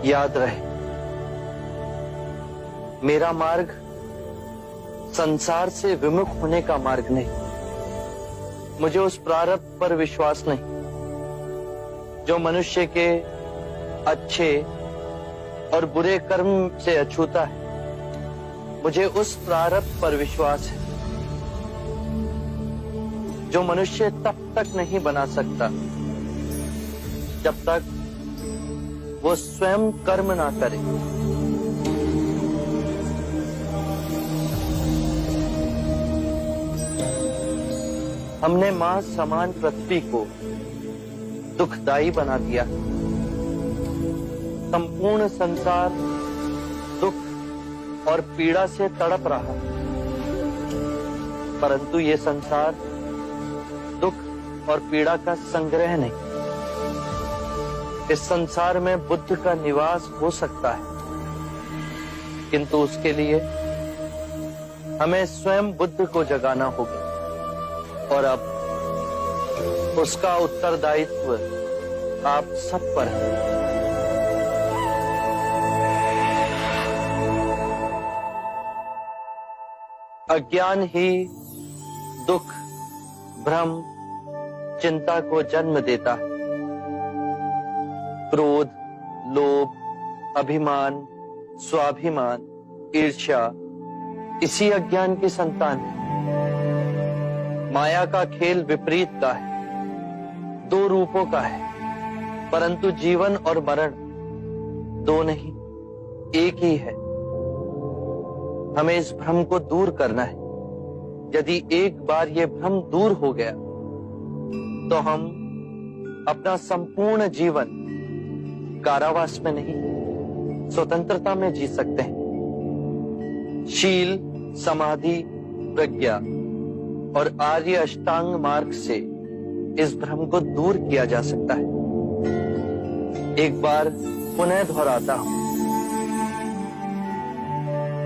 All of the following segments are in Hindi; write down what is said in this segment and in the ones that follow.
याद रहे, मेरा मार्ग संसार से विमुख होने का मार्ग नहीं। मुझे उस प्रारब्ध पर विश्वास नहीं जो मनुष्य के अच्छे और बुरे कर्म से अछूता है। मुझे उस प्रारब्ध पर विश्वास है जो मनुष्य तब तक नहीं बना सकता जब तक वो स्वयं कर्म ना करे। हमने मां समान पृथ्वी को दुखदाई बना दिया। संपूर्ण संसार दुख और पीड़ा से तड़प रहा, परंतु ये संसार दुख और पीड़ा का संग्रह नहीं। इस संसार में बुद्ध का निवास हो सकता है, किंतु उसके लिए हमें स्वयं बुद्ध को जगाना होगा। और अब उसका उत्तरदायित्व आप सब पर है। अज्ञान ही दुख, भ्रम, चिंता को जन्म देता है। क्रोध, लोभ, अभिमान, स्वाभिमान, ईर्ष्या इसी अज्ञान की संतान है। माया का खेल विपरीत का है, दो रूपों का है, परंतु जीवन और मरण दो नहीं, एक ही है। हमें इस भ्रम को दूर करना है। यदि एक बार ये भ्रम दूर हो गया तो हम अपना संपूर्ण जीवन कारावास में नहीं, स्वतंत्रता में जी सकते हैं। शील, समाधि, प्रज्ञा और आर्य अष्टांग मार्ग से इस भ्रम को दूर किया जा सकता है। एक बार पुनः दोहराता हूं,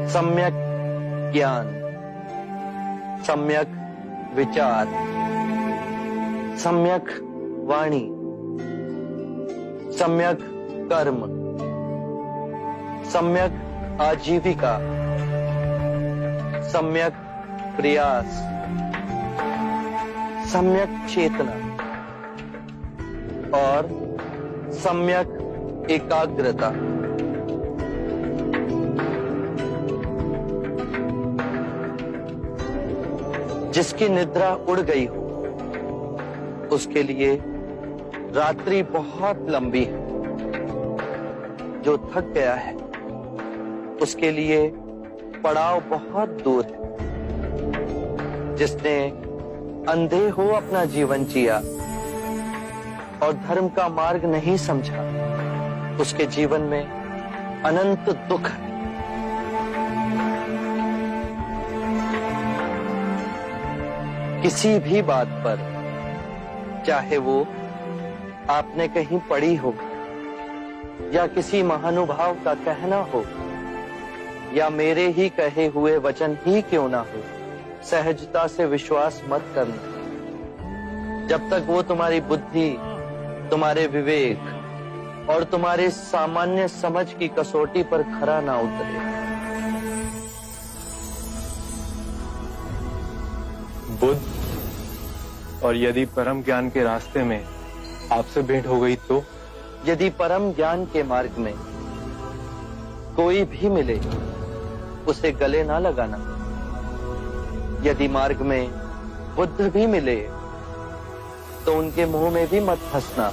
सम्यक ज्ञान, सम्यक विचार, सम्यक वाणी, सम्यक कर्म, सम्यक आजीविका, सम्यक प्रयास, सम्यक चेतना और सम्यक एकाग्रता। जिसकी निद्रा उड़ गई हो उसके लिए रात्रि बहुत लंबी है। जो थक गया है उसके लिए पड़ाव बहुत दूर है। जिसने अंधे हो अपना जीवन जिया और धर्म का मार्ग नहीं समझा, उसके जीवन में अनंत दुख है। किसी भी बात पर, चाहे वो आपने कहीं पढ़ी हो या किसी महानुभाव का कहना हो या मेरे ही कहे हुए वचन ही क्यों ना हो, सहजता से विश्वास मत करना जब तक वो तुम्हारी बुद्धि, तुम्हारे विवेक और तुम्हारे सामान्य समझ की कसौटी पर खरा ना उतरे। बुद्ध, और यदि परम ज्ञान के रास्ते में आपसे भेंट हो गई तो? यदि परम ज्ञान के मार्ग में कोई भी मिले उसे गले ना लगाना। यदि मार्ग में बुद्ध भी मिले तो उनके मुंह में भी मत फंसना।